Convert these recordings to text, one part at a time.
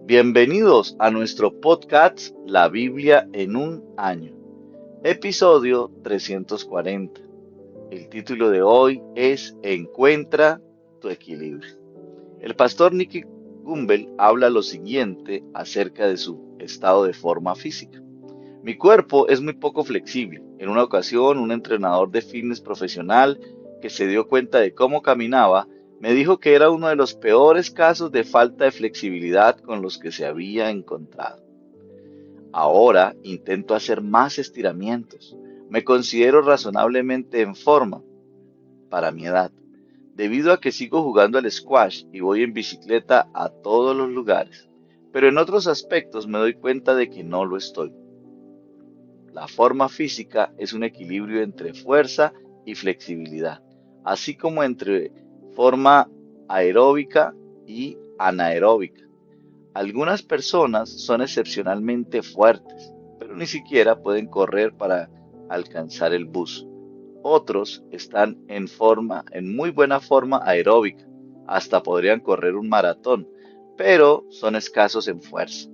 Bienvenidos a nuestro podcast La Biblia en un año, episodio 340. El título de hoy es Encuentra tu equilibrio. El pastor Nicky Gumbel habla lo siguiente acerca de su estado de forma física. Mi cuerpo es muy poco flexible. En una ocasión, un entrenador de fitness profesional que se dio cuenta de cómo caminaba, me dijo que era uno de los peores casos de falta de flexibilidad con los que se había encontrado. Ahora intento hacer más estiramientos. Me considero razonablemente en forma para mi edad, debido a que sigo jugando al squash y voy en bicicleta a todos los lugares. Pero en otros aspectos me doy cuenta de que no lo estoy. La forma física es un equilibrio entre fuerza y flexibilidad, así como entre forma aeróbica y anaeróbica. Algunas personas son excepcionalmente fuertes, pero ni siquiera pueden correr para alcanzar el bus. Otros están en muy buena forma aeróbica, hasta podrían correr un maratón, pero son escasos en fuerza.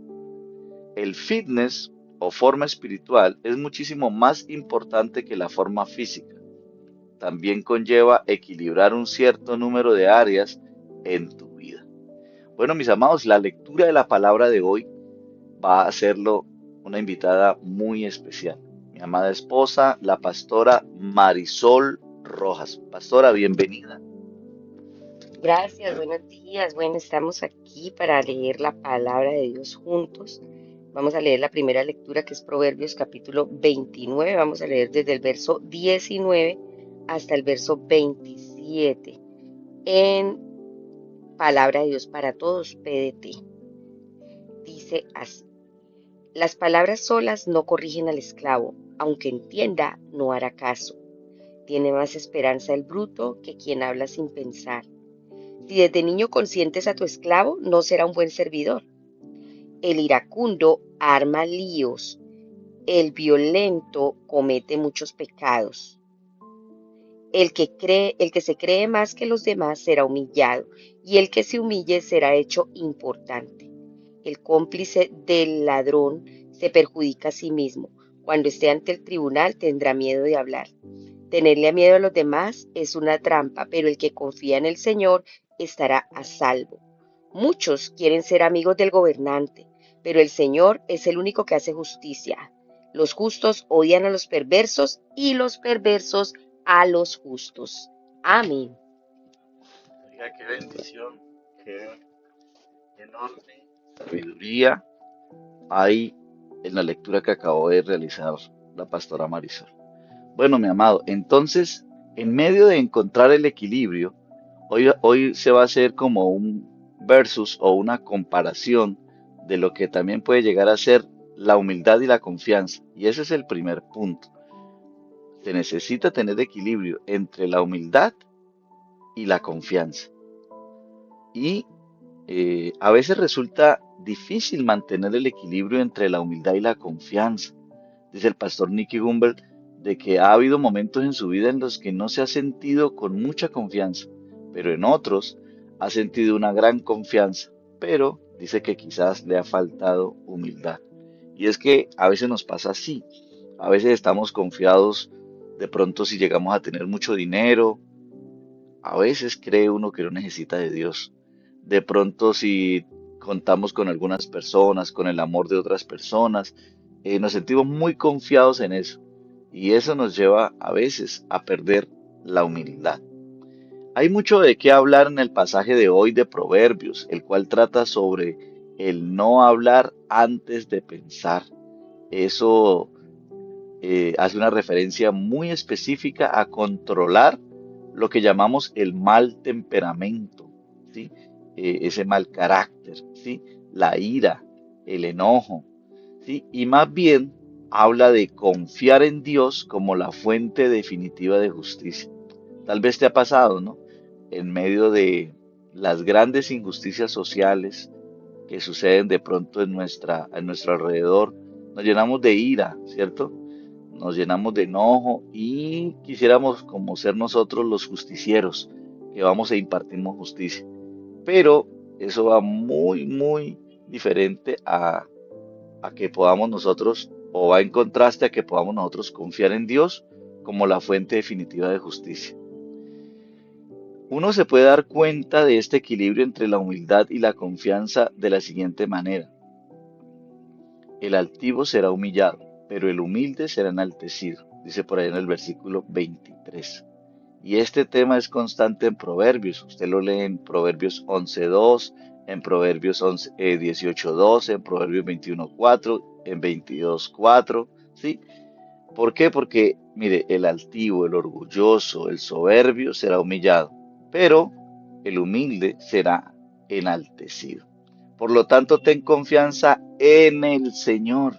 El fitness o forma espiritual es muchísimo más importante que la forma física. También conlleva equilibrar un cierto número de áreas en tu vida. Bueno, mis amados, la lectura de la palabra de hoy va a hacerlo una invitada muy especial. Mi amada esposa, la pastora Marisol Rojas. Pastora, bienvenida. Gracias, buenos días. Bueno, estamos aquí para leer la palabra de Dios juntos. Vamos a leer la primera lectura que es Proverbios capítulo 29. Vamos a leer desde el verso 19 hasta el verso 27 en Palabra de Dios para Todos, PDT. Dice así: las palabras solas no corrigen al esclavo, aunque entienda, no hará caso. Tiene más esperanza el bruto que quien habla sin pensar. Si desde niño consientes a tu esclavo, no será un buen servidor. El iracundo arma líos, el violento comete muchos pecados. El que se cree más que los demás será humillado, y el que se humille será hecho importante. El cómplice del ladrón se perjudica a sí mismo. Cuando esté ante el tribunal tendrá miedo de hablar. Tenerle miedo a los demás es una trampa, pero el que confía en el Señor estará a salvo. Muchos quieren ser amigos del gobernante, pero el Señor es el único que hace justicia. Los justos odian a los perversos y los perversos a los justos. Amén. Oiga, qué bendición, qué enorme sabiduría hay en la lectura que acabó de realizar la pastora Marisol. Bueno, mi amado, entonces, en medio de encontrar el equilibrio, hoy se va a hacer como un versus o una comparación de lo que también puede llegar a ser la humildad y la confianza. Y ese es el primer punto. Se necesita tener equilibrio entre la humildad y la confianza. Y a veces resulta difícil mantener el equilibrio entre la humildad y la confianza. Dice el pastor Nicky Gumbel de que ha habido momentos en su vida en los que no se ha sentido con mucha confianza, pero en otros ha sentido una gran confianza, pero dice que quizás le ha faltado humildad. Y es que a veces nos pasa así, a veces estamos confiados de pronto si llegamos a tener mucho dinero, a veces cree uno que no necesita de Dios. De pronto si contamos con algunas personas, con el amor de otras personas, nos sentimos muy confiados en eso. Y eso nos lleva a veces a perder la humildad. Hay mucho de qué hablar en el pasaje de hoy de Proverbios, el cual trata sobre el no hablar antes de pensar. Eso hace una referencia muy específica a controlar lo que llamamos el mal temperamento, ¿sí? Ese mal carácter, ¿sí? La ira, el enojo, ¿sí? Y más bien habla de confiar en Dios como la fuente definitiva de justicia. Tal vez te ha pasado, ¿no? En medio de las grandes injusticias sociales que suceden de pronto en nuestro alrededor, nos llenamos de ira, ¿cierto? Nos llenamos de enojo y quisiéramos como ser nosotros los justicieros que vamos e impartimos justicia. Pero eso va muy, muy diferente a que podamos nosotros, o va en contraste a que podamos nosotros confiar en Dios como la fuente definitiva de justicia. Uno se puede dar cuenta de este equilibrio entre la humildad y la confianza de la siguiente manera. El altivo será humillado, pero el humilde será enaltecido, dice por ahí en el versículo 23. Y este tema es constante en Proverbios. Usted lo lee en Proverbios 11.2, en Proverbios 18.12, en Proverbios 21.4, en 22.4, ¿sí? ¿Por qué? Porque, mire, el altivo, el orgulloso, el soberbio será humillado, pero el humilde será enaltecido. Por lo tanto, ten confianza en el Señor.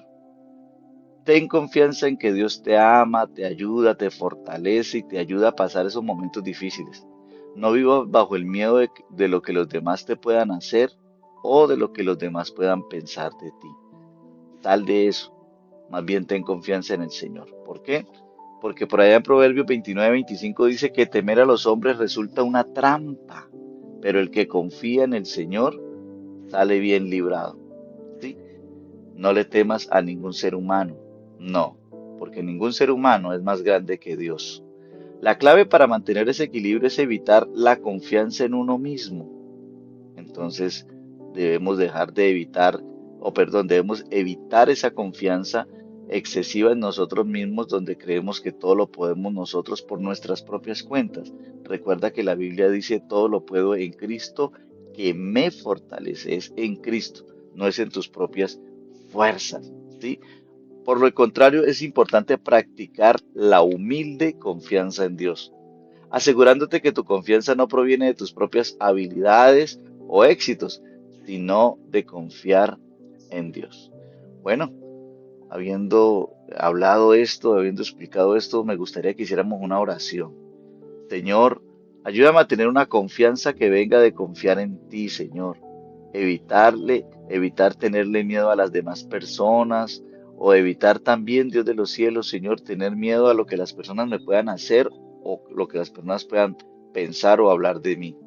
Ten confianza en que Dios te ama, te ayuda, te fortalece y te ayuda a pasar esos momentos difíciles. No vivas bajo el miedo de lo que los demás te puedan hacer o de lo que los demás puedan pensar de ti. Sal de eso. Más bien ten confianza en el Señor. ¿Por qué? Porque por allá en Proverbios 29-25 dice que temer a los hombres resulta una trampa, pero el que confía en el Señor sale bien librado. ¿Sí? No le temas a ningún ser humano. No, porque ningún ser humano es más grande que Dios. La clave para mantener ese equilibrio es evitar la confianza en uno mismo. Entonces debemos dejar de evitar, o perdón, debemos evitar esa confianza excesiva en nosotros mismos donde creemos que todo lo podemos nosotros por nuestras propias cuentas. Recuerda que la Biblia dice todo lo puedo en Cristo que me fortalece, es en Cristo, no es en tus propias fuerzas, ¿sí? Por lo contrario, es importante practicar la humilde confianza en Dios, asegurándote que tu confianza no proviene de tus propias habilidades o éxitos, sino de confiar en Dios. Bueno, habiendo hablado esto, habiendo explicado esto, me gustaría que hiciéramos una oración. Señor, ayúdame a tener una confianza que venga de confiar en ti, Señor. Evitar tenerle miedo a las demás personas o evitar también, Dios de los cielos, Señor, tener miedo a lo que las personas me puedan hacer o lo que las personas puedan pensar o hablar de mí.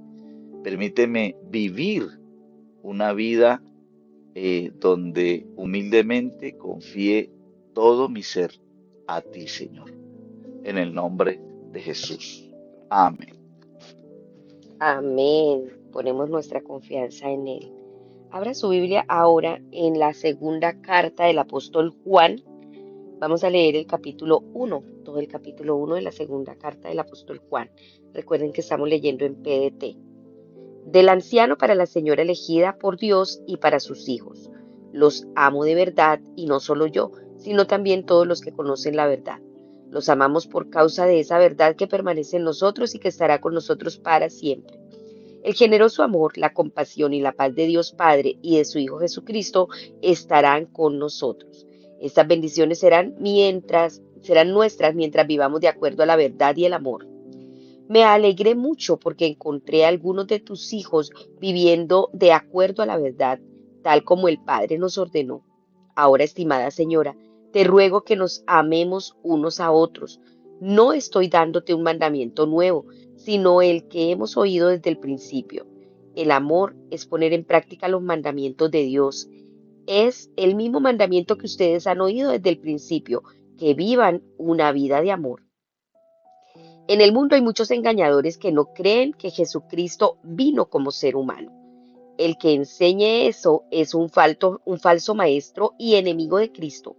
Permíteme vivir una vida donde humildemente confíe todo mi ser a ti, Señor. En el nombre de Jesús. Amén. Amén. Ponemos nuestra confianza en Él. Abra su Biblia ahora en la segunda carta del apóstol Juan. Vamos a leer el capítulo 1, todo el capítulo 1 de la segunda carta del apóstol Juan. Recuerden que estamos leyendo en PDT. Del anciano para la señora elegida por Dios y para sus hijos. Los amo de verdad y no solo yo, sino también todos los que conocen la verdad. Los amamos por causa de esa verdad que permanece en nosotros y que estará con nosotros para siempre. El generoso amor, la compasión y la paz de Dios Padre y de su Hijo Jesucristo estarán con nosotros. Estas bendiciones serán nuestras mientras vivamos de acuerdo a la verdad y el amor. Me alegré mucho porque encontré a algunos de tus hijos viviendo de acuerdo a la verdad, tal como el Padre nos ordenó. Ahora, estimada señora, te ruego que nos amemos unos a otros. No estoy dándote un mandamiento nuevo, sino el que hemos oído desde el principio. El amor es poner en práctica los mandamientos de Dios. Es el mismo mandamiento que ustedes han oído desde el principio, que vivan una vida de amor. En el mundo hay muchos engañadores que no creen que Jesucristo vino como ser humano. El que enseñe eso es un falso maestro y enemigo de Cristo.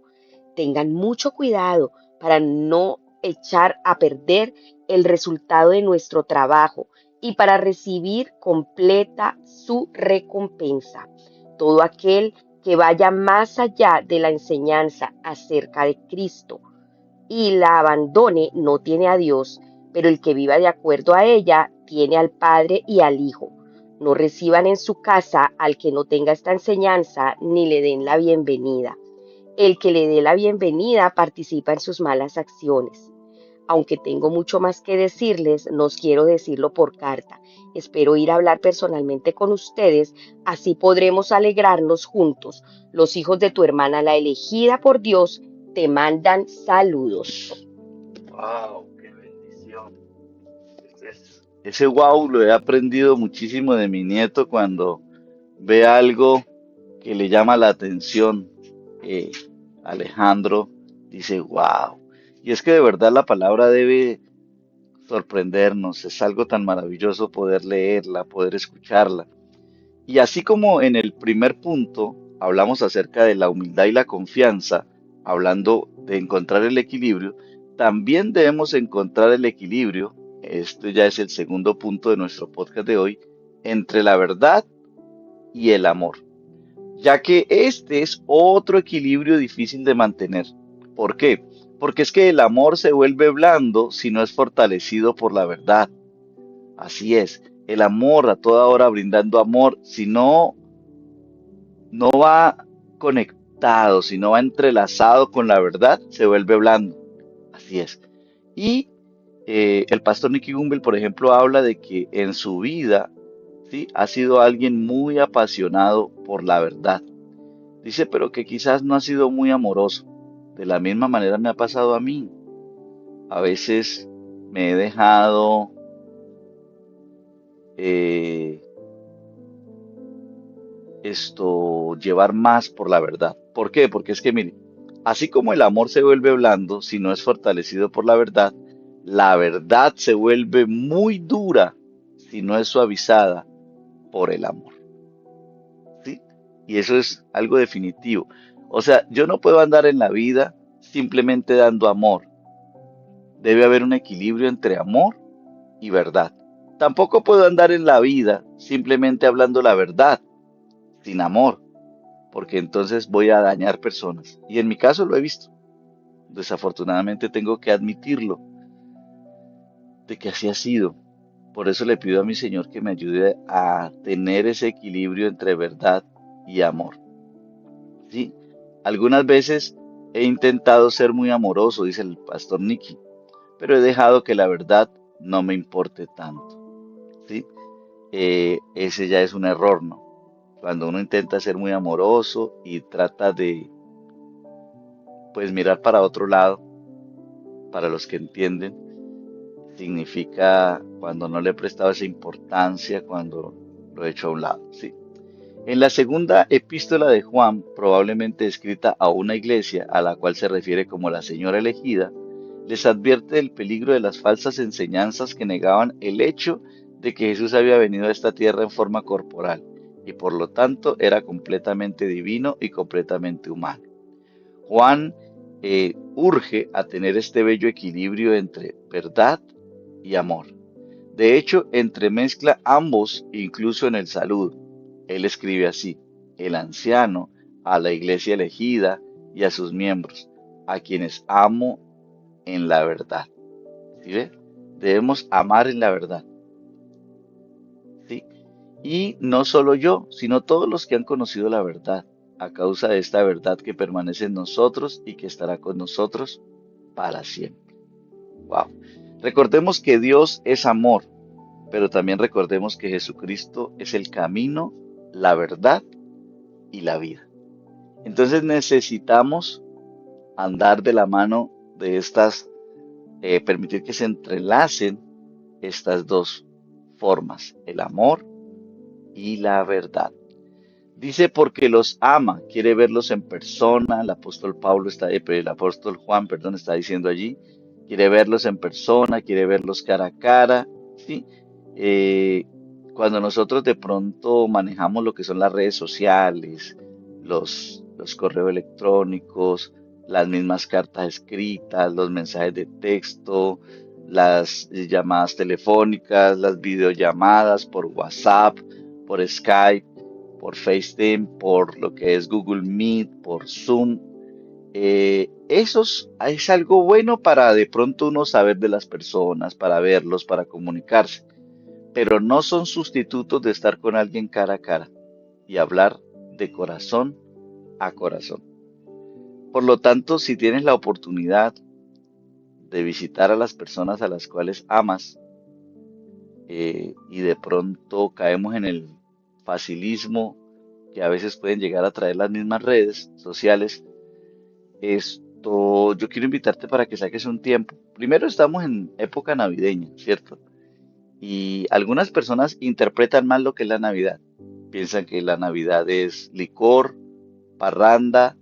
Tengan mucho cuidado para no echar a perder el resultado de nuestro trabajo y para recibir completa su recompensa. Todo aquel que vaya más allá de la enseñanza acerca de Cristo y la abandone no tiene a Dios, pero el que viva de acuerdo a ella tiene al Padre y al Hijo. No reciban en su casa al que no tenga esta enseñanza ni le den la bienvenida. El que le dé la bienvenida participa en sus malas acciones. Aunque tengo mucho más que decirles, no quiero decirlo por carta. Espero ir a hablar personalmente con ustedes, así podremos alegrarnos juntos. Los hijos de tu hermana, la elegida por Dios, te mandan saludos. ¡Wow! ¡Qué bendición! Ese wow lo he aprendido muchísimo de mi nieto cuando ve algo que le llama la atención, eh, Alejandro dice, wow. Y es que de verdad la palabra debe sorprendernos, es algo tan maravilloso poder leerla, poder escucharla. Y así como en el primer punto hablamos acerca de la humildad y la confianza, hablando de encontrar el equilibrio, también debemos encontrar el equilibrio, esto ya es el segundo punto de nuestro podcast de hoy, entre la verdad y el amor, ya que este es otro equilibrio difícil de mantener. ¿Por qué? Porque es que el amor se vuelve blando si no es fortalecido por la verdad. Así es, el amor a toda hora brindando amor, si no va conectado, si no va entrelazado con la verdad, se vuelve blando. Así es. Y el pastor Nicky Gumbel, por ejemplo, habla de que en su vida, ¿sí? Ha sido alguien muy apasionado por la verdad. Dice, pero que quizás no ha sido muy amoroso. De la misma manera me ha pasado a mí. A veces me he dejado eh, llevar más por la verdad. ¿Por qué? Porque es que, mire, así como el amor se vuelve blando si no es fortalecido por la verdad se vuelve muy dura si no es suavizada por el amor. ¿Sí? Y eso es algo definitivo. O sea, yo no puedo andar en la vida simplemente dando amor. Debe haber un equilibrio entre amor y verdad. Tampoco puedo andar en la vida simplemente hablando la verdad, sin amor, porque entonces voy a dañar personas. Y en mi caso lo he visto. Desafortunadamente tengo que admitirlo, de que así ha sido. Por eso le pido a mi Señor que me ayude a tener ese equilibrio entre verdad y amor. ¿Sí? Algunas veces he intentado ser muy amoroso, dice el pastor Nicky, pero he dejado que la verdad no me importe tanto. ¿Sí? Ese ya es un error, ¿no? Cuando uno intenta ser muy amoroso y trata de, pues, mirar para otro lado, para los que entienden, significa cuando no le he prestado esa importancia, cuando lo he hecho a un lado, ¿sí? En la segunda epístola de Juan, probablemente escrita a una iglesia a la cual se refiere como la señora elegida, les advierte del peligro de las falsas enseñanzas que negaban el hecho de que Jesús había venido a esta tierra en forma corporal y por lo tanto era completamente divino y completamente humano. Juan urge a tener este bello equilibrio entre verdad y amor. De hecho, entremezcla ambos incluso en el saludo. Él escribe así: el anciano, a la iglesia elegida y a sus miembros, a quienes amo en la verdad. ¿Sí ve? Debemos amar en la verdad. ¿Sí? Y no solo yo, sino todos los que han conocido la verdad, a causa de esta verdad que permanece en nosotros y que estará con nosotros para siempre. Wow. Recordemos que Dios es amor, pero también recordemos que Jesucristo es el camino, la verdad y la vida. Entonces necesitamos andar de la mano de estas, permitir que se entrelacen estas dos formas, el amor y la verdad. Dice porque los ama, quiere verlos en persona. El apóstol Pablo está, el apóstol Juan, perdón, está diciendo allí, quiere verlos en persona, quiere verlos cara a cara, ¿sí? Eh, Cuando nosotros de pronto manejamos lo que son las redes sociales, los correos electrónicos, las mismas cartas escritas, los mensajes de texto, las llamadas telefónicas, las videollamadas por WhatsApp, por Skype, por FaceTime, por lo que es Google Meet, por Zoom. Es algo bueno para de pronto uno saber de las personas, para verlos, para comunicarse, pero no son sustitutos de estar con alguien cara a cara y hablar de corazón a corazón. Por lo tanto, si tienes la oportunidad de visitar a las personas a las cuales amas, y de pronto caemos en el facilismo que a veces pueden llegar a traer las mismas redes sociales, yo quiero invitarte para que saques un tiempo. Primero estamos en época navideña, ¿cierto? Y algunas personas interpretan mal lo que es la Navidad. Piensan que la Navidad es licor, parranda,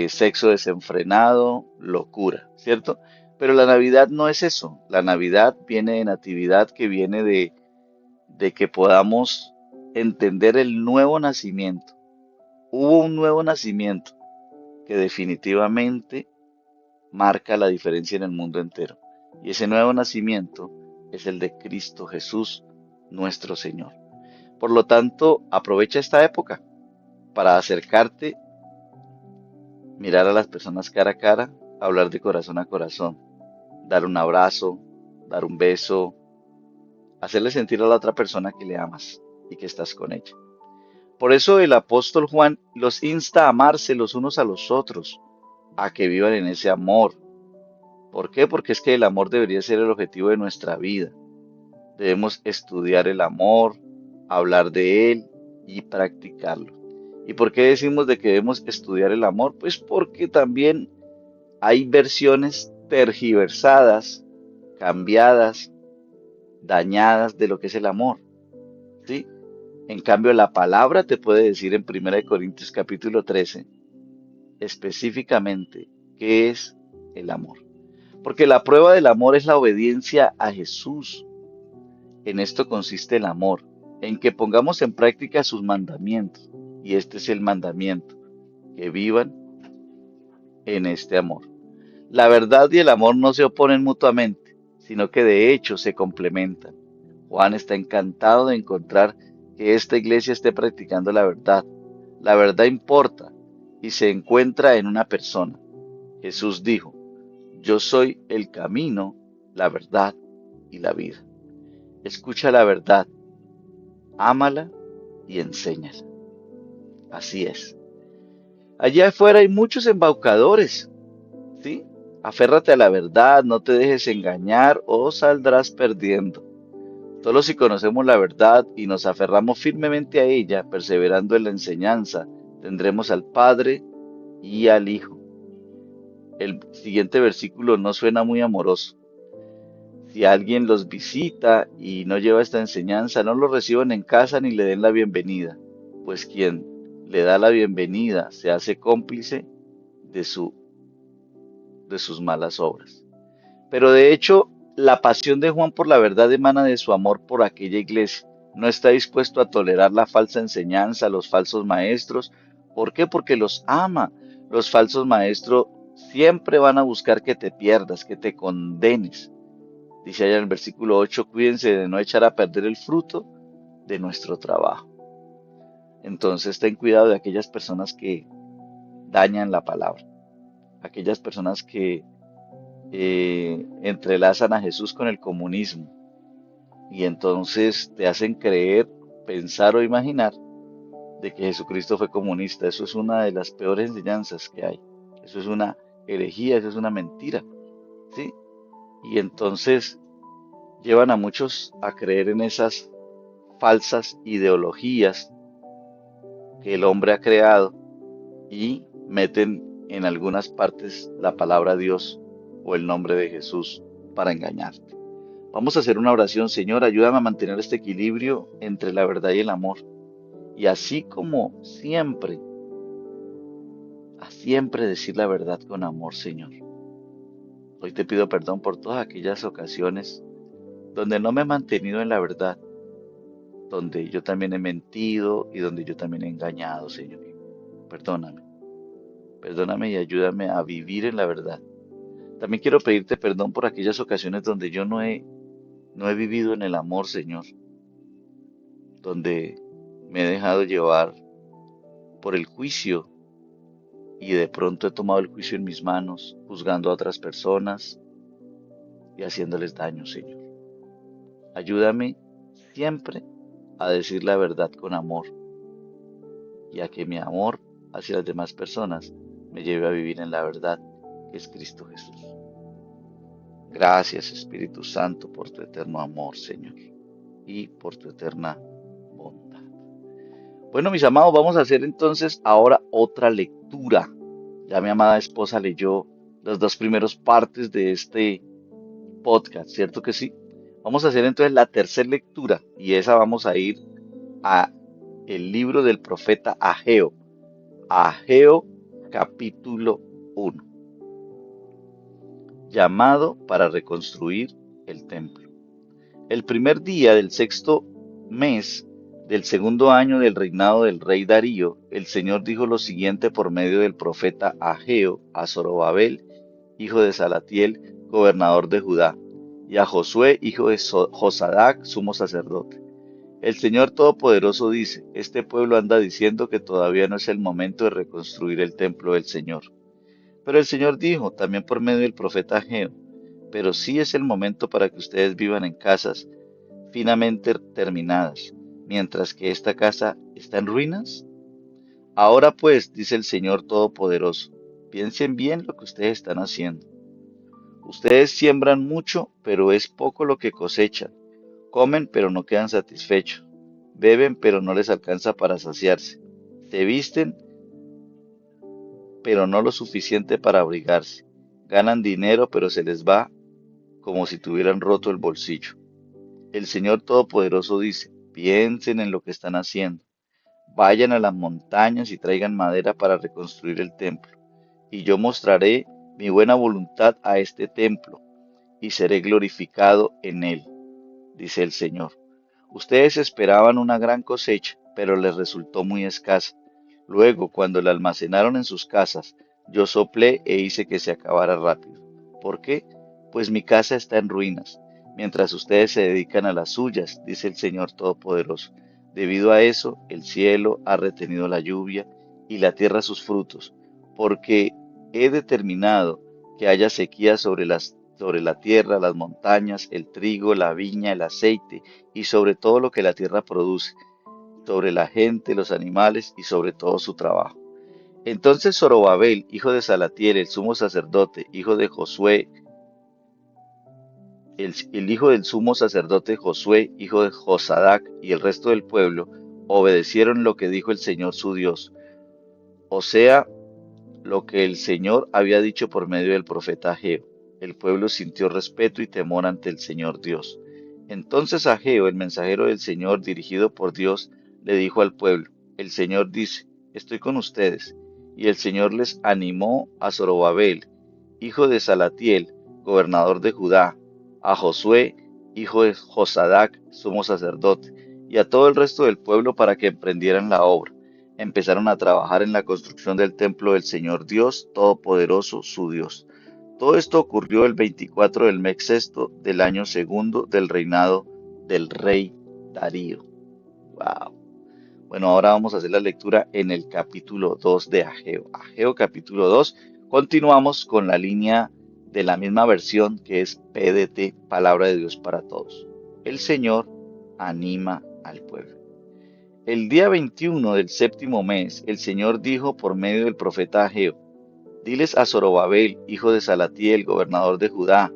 sexo desenfrenado, locura, ¿cierto? Pero la Navidad no es eso. La Navidad viene de natividad, que viene de que podamos entender el nuevo nacimiento. Hubo un nuevo nacimiento que definitivamente marca la diferencia en el mundo entero. Y ese nuevo nacimiento es el de Cristo Jesús, nuestro Señor. Por lo tanto, aprovecha esta época para acercarte, mirar a las personas cara a cara, hablar de corazón a corazón, dar un abrazo, dar un beso, hacerle sentir a la otra persona que le amas y que estás con ella. Por eso el apóstol Juan los insta a amarse los unos a los otros, a que vivan en ese amor. ¿Por qué? Porque es que el amor debería ser el objetivo de nuestra vida. Debemos estudiar el amor, hablar de él y practicarlo. ¿Y por qué decimos de que debemos estudiar el amor? Pues porque también hay versiones tergiversadas, cambiadas, dañadas de lo que es el amor, ¿sí? En cambio, la palabra te puede decir en 1 Corintios capítulo 13 específicamente qué es el amor. Porque la prueba del amor es la obediencia a Jesús. En esto consiste el amor, en que pongamos en práctica sus mandamientos. Y este es el mandamiento, que vivan en este amor. La verdad y el amor no se oponen mutuamente, sino que de hecho se complementan. Juan está encantado de encontrar que esta iglesia esté practicando la verdad. La verdad importa y se encuentra en una persona. Jesús dijo: yo soy el camino, la verdad y la vida. Escucha la verdad, ámala y enséñala. Así es. Allá afuera hay muchos embaucadores, ¿sí? Aférrate a la verdad, no te dejes engañar o saldrás perdiendo. Solo si conocemos la verdad y nos aferramos firmemente a ella, perseverando en la enseñanza, tendremos al Padre y al Hijo. El siguiente versículo no suena muy amoroso. Si alguien los visita y no lleva esta enseñanza, no lo reciban en casa ni le den la bienvenida, pues quien le da la bienvenida se hace cómplice de de sus malas obras. Pero de hecho, la pasión de Juan por la verdad emana de su amor por aquella iglesia. No está dispuesto a tolerar la falsa enseñanza, los falsos maestros. ¿Por qué? Porque los ama. Los falsos maestros siempre van a buscar que te pierdas, que te condenes. Dice allá en el versículo 8: cuídense de no echar a perder el fruto de nuestro trabajo. Entonces ten cuidado de aquellas personas que dañan la palabra, aquellas personas que entrelazan a Jesús con el comunismo y entonces te hacen creer, pensar o imaginar de que Jesucristo fue comunista. Eso es una de las peores enseñanzas que hay. Eso es una herejía, eso es una mentira, ¿sí? Y entonces llevan a muchos a creer en esas falsas ideologías que el hombre ha creado y meten en algunas partes la palabra Dios o el nombre de Jesús para engañarte. Vamos a hacer una oración. Señor, ayúdame a mantener este equilibrio entre la verdad y el amor. Y así como siempre, a siempre decir la verdad con amor, Señor. Hoy te pido perdón por todas aquellas ocasiones donde no me he mantenido en la verdad, donde yo también he mentido y donde yo también he engañado, Señor. Perdóname, perdóname y ayúdame a vivir en la verdad. También quiero pedirte perdón por aquellas ocasiones donde yo no he vivido en el amor, Señor, donde me he dejado llevar por el juicio y de pronto he tomado el juicio en mis manos, juzgando a otras personas y haciéndoles daño, Señor. Ayúdame siempre a decir la verdad con amor y a que mi amor hacia las demás personas me lleve a vivir en la verdad que es Cristo Jesús. Gracias, Espíritu Santo, por tu eterno amor, Señor, y por tu eterna bondad. Bueno, mis amados, vamos a hacer entonces ahora otra lectura. Ya mi amada esposa leyó las dos primeras partes de este podcast, ¿cierto que sí? Vamos a hacer entonces la tercera lectura y esa vamos a ir a el libro del profeta Ageo. Ageo capítulo 1. Llamado para reconstruir el templo. El primer día del sexto mes del segundo año del reinado del rey Darío, el Señor dijo lo siguiente por medio del profeta Ageo a Zorobabel, hijo de Salatiel, gobernador de Judá, y a Josué, hijo de Josadac, sumo sacerdote. El Señor Todopoderoso dice, este pueblo anda diciendo que todavía no es el momento de reconstruir el templo del Señor. Pero el Señor dijo, también por medio del profeta Ageo, pero sí es el momento para que ustedes vivan en casas finamente terminadas, mientras que esta casa está en ruinas. Ahora pues, dice el Señor Todopoderoso, piensen bien lo que ustedes están haciendo. Ustedes siembran mucho, pero es poco lo que cosechan. Comen, pero no quedan satisfechos. Beben, pero no les alcanza para saciarse. Se visten, pero no lo suficiente para abrigarse. Ganan dinero, pero se les va como si tuvieran roto el bolsillo. El Señor Todopoderoso dice, piensen en lo que están haciendo. Vayan a las montañas y traigan madera para reconstruir el templo. Y yo mostraré mi buena voluntad a este templo, y seré glorificado en él, dice el Señor. Ustedes esperaban una gran cosecha, pero les resultó muy escasa. Luego, cuando la almacenaron en sus casas, yo soplé e hice que se acabara rápido. ¿Por qué? Pues mi casa está en ruinas, mientras ustedes se dedican a las suyas, dice el Señor Todopoderoso. Debido a eso, el cielo ha retenido la lluvia y la tierra sus frutos, porque he determinado que haya sequía sobre la tierra, las montañas, el trigo, la viña, el aceite y sobre todo lo que la tierra produce, sobre la gente, los animales y sobre todo su trabajo. Entonces Zorobabel, hijo de Salatiel, el sumo sacerdote, hijo de Josué, el hijo del sumo sacerdote Josué, hijo de Josadac, y el resto del pueblo, obedecieron lo que dijo el Señor su Dios, o sea, lo que el Señor había dicho por medio del profeta Ageo. El pueblo sintió respeto y temor ante el Señor Dios. Entonces Ageo, el mensajero del Señor dirigido por Dios, le dijo al pueblo, el Señor dice, estoy con ustedes. Y el Señor les animó a Zorobabel, hijo de Salatiel, gobernador de Judá, a Josué, hijo de Josadac, sumo sacerdote, y a todo el resto del pueblo para que emprendieran la obra. Empezaron a trabajar en la construcción del templo del Señor Dios Todopoderoso, su Dios. Todo esto ocurrió el 24 del mes sexto del año segundo del reinado del rey Darío. Wow. Bueno, ahora vamos a hacer la lectura en el capítulo 2 de Ageo. Ageo capítulo 2. Continuamos con la línea de la misma versión que es PDT, Palabra de Dios para Todos. El Señor anima al pueblo. El día 21 del séptimo mes, el Señor dijo por medio del profeta Ageo, diles a Zorobabel, hijo de Salatiel, gobernador de Judá,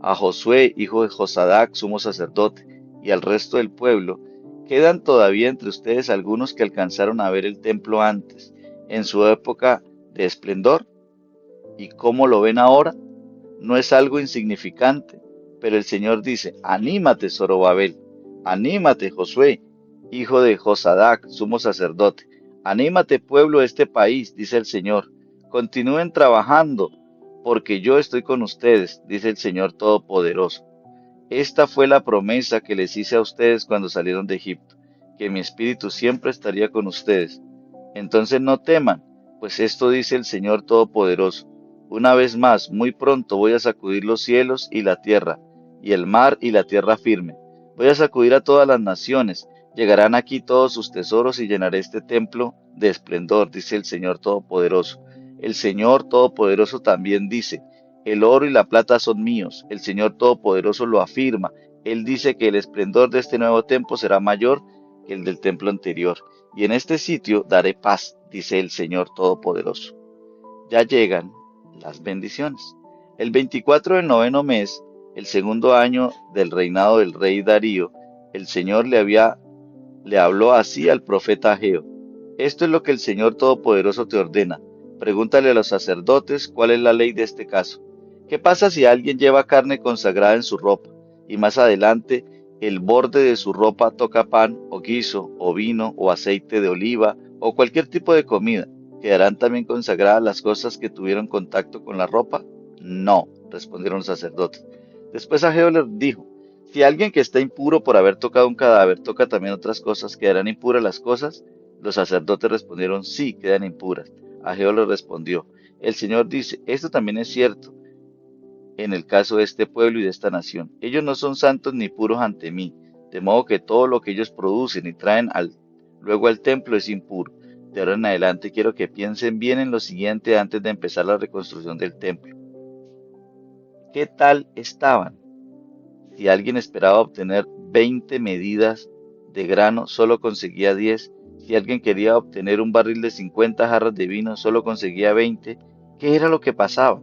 a Josué, hijo de Josadac, sumo sacerdote, y al resto del pueblo, quedan todavía entre ustedes algunos que alcanzaron a ver el templo antes, en su época de esplendor, y cómo lo ven ahora. No es algo insignificante, pero el Señor dice, anímate, Zorobabel, anímate, Josué, hijo de Josadac, sumo sacerdote, anímate, pueblo de este país, dice el Señor, continúen trabajando, porque yo estoy con ustedes, dice el Señor Todopoderoso. Esta fue la promesa que les hice a ustedes cuando salieron de Egipto, que mi espíritu siempre estaría con ustedes. Entonces no teman, pues esto dice el Señor Todopoderoso. Una vez más, muy pronto voy a sacudir los cielos y la tierra, y el mar y la tierra firme. Voy a sacudir a todas las naciones, llegarán aquí todos sus tesoros y llenaré este templo de esplendor, dice el Señor Todopoderoso. El Señor Todopoderoso también dice, el oro y la plata son míos, el Señor Todopoderoso lo afirma. Él dice que el esplendor de este nuevo templo será mayor que el del templo anterior, y en este sitio daré paz, dice el Señor Todopoderoso. Ya llegan las bendiciones. El 24 del noveno mes, el segundo año del reinado del rey Darío, el Señor le habló así al profeta Ageo. Esto es lo que el Señor Todopoderoso te ordena. Pregúntale a los sacerdotes cuál es la ley de este caso. ¿Qué pasa si alguien lleva carne consagrada en su ropa y más adelante el borde de su ropa toca pan o guiso o vino o aceite de oliva o cualquier tipo de comida, ¿quedarán también consagradas las cosas que tuvieron contacto con la ropa? No, respondieron los sacerdotes. Después Ageo les dijo, si alguien que está impuro por haber tocado un cadáver toca también otras cosas, ¿quedarán impuras las cosas? Los sacerdotes respondieron, sí, quedan impuras. Ageo les respondió, el Señor dice, esto también es cierto en el caso de este pueblo y de esta nación. Ellos no son santos ni puros ante mí, de modo que todo lo que ellos producen y traen luego al templo es impuro. De ahora en adelante quiero que piensen bien en lo siguiente antes de empezar la reconstrucción del templo. ¿Qué tal estaban? Si alguien esperaba obtener 20 medidas de grano, solo conseguía 10. Si alguien quería obtener un barril de 50 jarras de vino, solo conseguía 20. ¿Qué era lo que pasaba?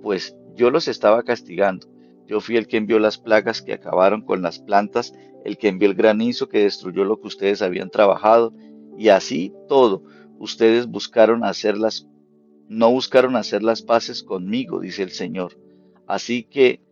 Pues yo los estaba castigando. Yo fui el que envió las plagas que acabaron con las plantas, el que envió el granizo que destruyó lo que ustedes habían trabajado, y así todo. Ustedes no buscaron hacer las paces conmigo, dice el Señor. Así que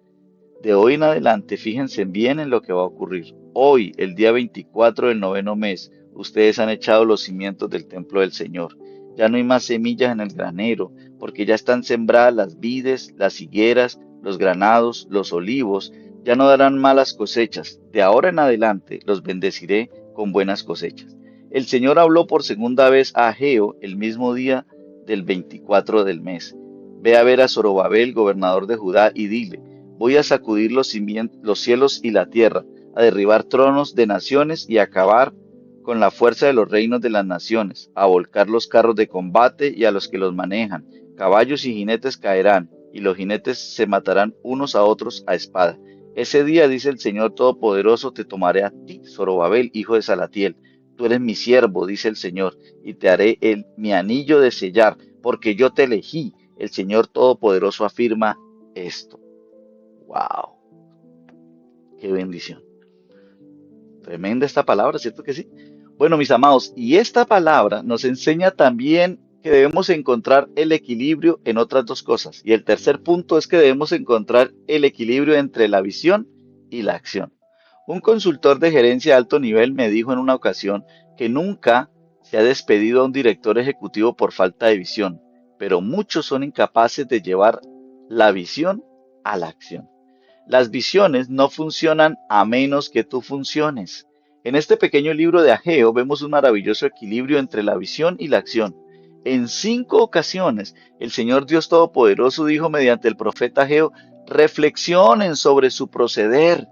de hoy en adelante, fíjense bien en lo que va a ocurrir. Hoy, el día 24 del noveno mes, ustedes han echado los cimientos del templo del Señor. Ya no hay más semillas en el granero, porque ya están sembradas las vides, las higueras, los granados, los olivos. Ya no darán malas cosechas. De ahora en adelante los bendeciré con buenas cosechas. El Señor habló por segunda vez a Ageo el mismo día del 24 del mes. Ve a ver a Zorobabel, gobernador de Judá, y dile, voy a sacudir los cielos y la tierra, a derribar tronos de naciones y a acabar con la fuerza de los reinos de las naciones, a volcar los carros de combate y a los que los manejan. Caballos y jinetes caerán, y los jinetes se matarán unos a otros a espada. Ese día, dice el Señor Todopoderoso, te tomaré a ti, Zorobabel, hijo de Salatiel. Tú eres mi siervo, dice el Señor, y te haré mi anillo de sellar, porque yo te elegí. El Señor Todopoderoso afirma esto. ¡Wow! ¡Qué bendición! Tremenda esta palabra, ¿cierto que sí? Bueno, mis amados, y esta palabra nos enseña también que debemos encontrar el equilibrio en otras dos cosas. Y el tercer punto es que debemos encontrar el equilibrio entre la visión y la acción. Un consultor de gerencia de alto nivel me dijo en una ocasión que nunca se ha despedido a un director ejecutivo por falta de visión, pero muchos son incapaces de llevar la visión a la acción. Las visiones no funcionan a menos que tú funciones. En este pequeño libro de Ageo vemos un maravilloso equilibrio entre la visión y la acción. En 5 ocasiones, el Señor Dios Todopoderoso dijo mediante el profeta Ageo, reflexionen sobre su proceder.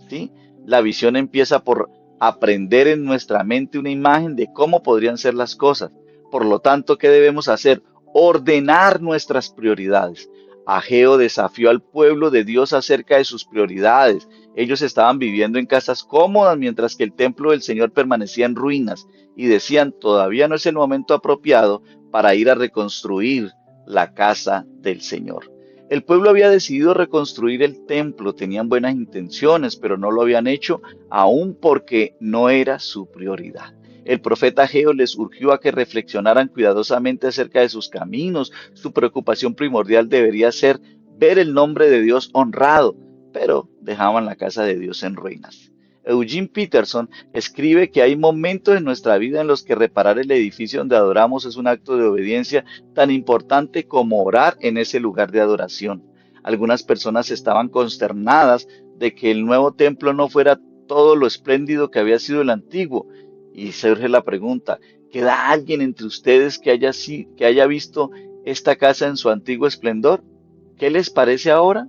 ¿Sí? La visión empieza por aprender en nuestra mente una imagen de cómo podrían ser las cosas. Por lo tanto, ¿qué debemos hacer? Ordenar nuestras prioridades. Ageo desafió al pueblo de Dios acerca de sus prioridades. Ellos estaban viviendo en casas cómodas mientras que el templo del Señor permanecía en ruinas y decían, todavía no es el momento apropiado para ir a reconstruir la casa del Señor. El pueblo había decidido reconstruir el templo, tenían buenas intenciones, pero no lo habían hecho aún porque no era su prioridad. El profeta Ageo les urgió a que reflexionaran cuidadosamente acerca de sus caminos. Su preocupación primordial debería ser ver el nombre de Dios honrado, pero dejaban la casa de Dios en ruinas. Eugene Peterson escribe que hay momentos en nuestra vida en los que reparar el edificio donde adoramos es un acto de obediencia tan importante como orar en ese lugar de adoración. Algunas personas estaban consternadas de que el nuevo templo no fuera todo lo espléndido que había sido el antiguo. Y surge la pregunta, ¿queda alguien entre ustedes que haya visto esta casa en su antiguo esplendor? ¿Qué les parece ahora?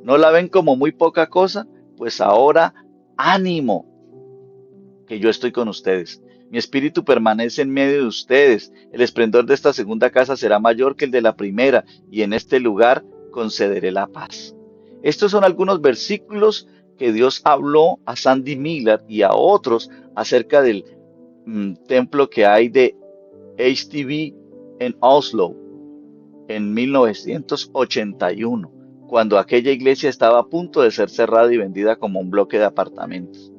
¿No la ven como muy poca cosa? Pues ahora, ánimo, que yo estoy con ustedes. Mi espíritu permanece en medio de ustedes. El esplendor de esta segunda casa será mayor que el de la primera, y en este lugar concederé la paz. Estos son algunos versículos que Dios habló a Sandy Miller y a otros acerca del templo que hay de HTV en Oslo en 1981, cuando aquella iglesia estaba a punto de ser cerrada y vendida como un bloque de apartamentos.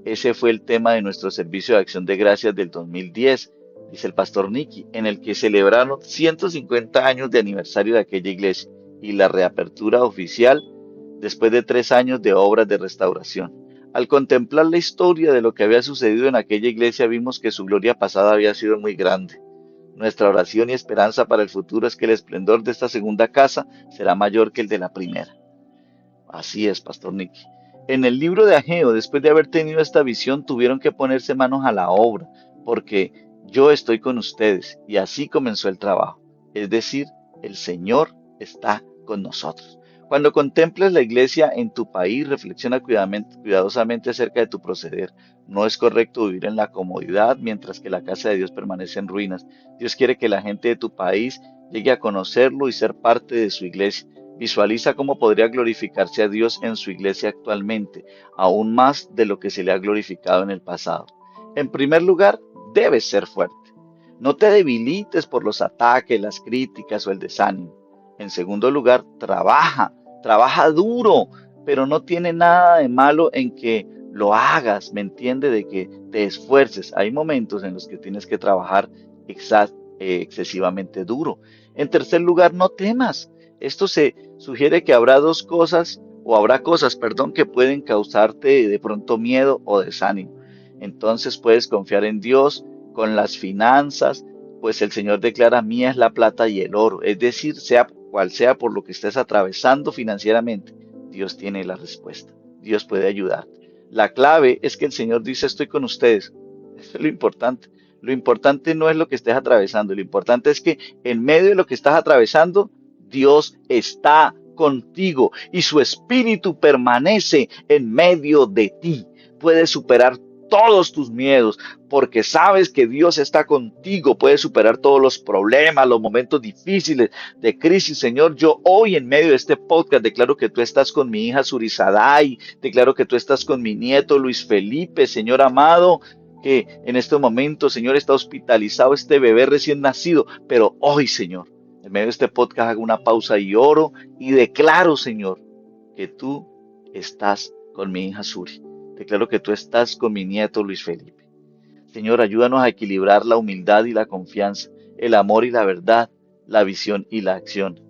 Ese fue el tema de nuestro servicio de acción de gracias del 2010, dice el pastor Nicky, en el que celebraron 150 años de aniversario de aquella iglesia y la reapertura oficial después de 3 años de obras de restauración. Al contemplar la historia de lo que había sucedido en aquella iglesia, vimos que su gloria pasada había sido muy grande. Nuestra oración y esperanza para el futuro es que el esplendor de esta segunda casa será mayor que el de la primera. Así es, Pastor Nicky. En el libro de Ageo, después de haber tenido esta visión, tuvieron que ponerse manos a la obra, porque yo estoy con ustedes. Y así comenzó el trabajo. Es decir, el Señor está con nosotros. Cuando contemples la iglesia en tu país, reflexiona cuidadosamente acerca de tu proceder. No es correcto vivir en la comodidad mientras que la casa de Dios permanece en ruinas. Dios quiere que la gente de tu país llegue a conocerlo y ser parte de su iglesia. Visualiza cómo podría glorificarse a Dios en su iglesia actualmente, aún más de lo que se le ha glorificado en el pasado. En primer lugar, debes ser fuerte. No te debilites por los ataques, las críticas o el desánimo. En segundo lugar, trabaja duro, pero no tiene nada de malo en que lo hagas, ¿me entiende? De que te esfuerces. Hay momentos en los que tienes que trabajar excesivamente duro. En tercer lugar, no temas. Esto se sugiere que habrá dos cosas, o habrá cosas, perdón, que pueden causarte de pronto miedo o desánimo. Entonces puedes confiar en Dios con las finanzas, pues el Señor declara, mía es la plata y el oro. Es decir, sea cual sea por lo que estés atravesando financieramente, Dios tiene la respuesta. Dios puede ayudar. La clave es que el Señor dice, estoy con ustedes. Eso es lo importante. Lo importante no es lo que estés atravesando, lo importante es que en medio de lo que estás atravesando, Dios está contigo y su espíritu permanece en medio de ti. Puedes superar todos tus miedos porque sabes que Dios está contigo. Puedes superar todos los problemas, los momentos difíciles de crisis. Señor, yo hoy en medio de este podcast declaro que tú estás con mi hija Surisadai, declaro que tú estás con mi nieto Luis Felipe, Señor amado, que en este momento, Señor, está hospitalizado este bebé recién nacido, pero hoy, Señor, en medio de este podcast hago una pausa y oro y declaro, Señor, que tú estás con mi hija Suri. Declaro que tú estás con mi nieto Luis Felipe. Señor, ayúdanos a equilibrar la humildad y la confianza, el amor y la verdad, la visión y la acción,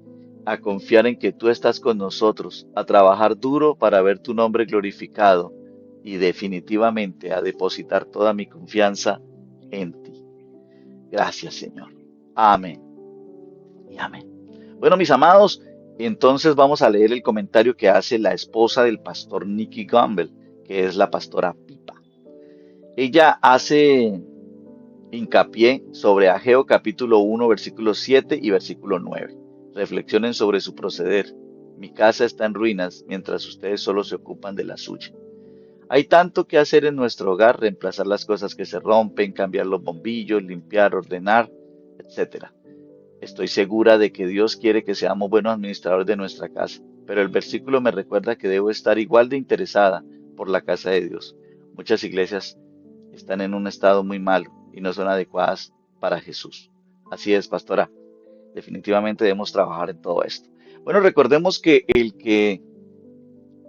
a confiar en que tú estás con nosotros, a trabajar duro para ver tu nombre glorificado y definitivamente a depositar toda mi confianza en ti. Gracias, Señor. Amén y amén. Bueno, mis amados, entonces vamos a leer el comentario que hace la esposa del pastor Nicky Gamble, que es la pastora Pipa. Ella hace hincapié sobre Ageo capítulo 1, versículo 7 y versículo 9. Reflexionen sobre su proceder. Mi casa está en ruinas mientras ustedes solo se ocupan de la suya. Hay tanto que hacer en nuestro hogar, reemplazar las cosas que se rompen, cambiar los bombillos, limpiar, ordenar, etcétera. Estoy segura de que Dios quiere que seamos buenos administradores de nuestra casa, pero el versículo me recuerda que debo estar igual de interesada por la casa de Dios. Muchas iglesias están en un estado muy malo y no son adecuadas para Jesús. Así es, pastora. Definitivamente debemos trabajar en todo esto. Bueno, recordemos que el que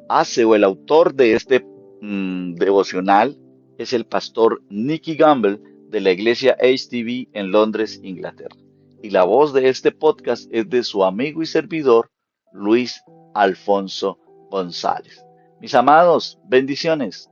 hace o el autor de este devocional es el pastor Nicky Gamble de la iglesia HTB en Londres, Inglaterra. Y la voz de este podcast es de su amigo y servidor Luis Alfonso González. Mis amados, bendiciones.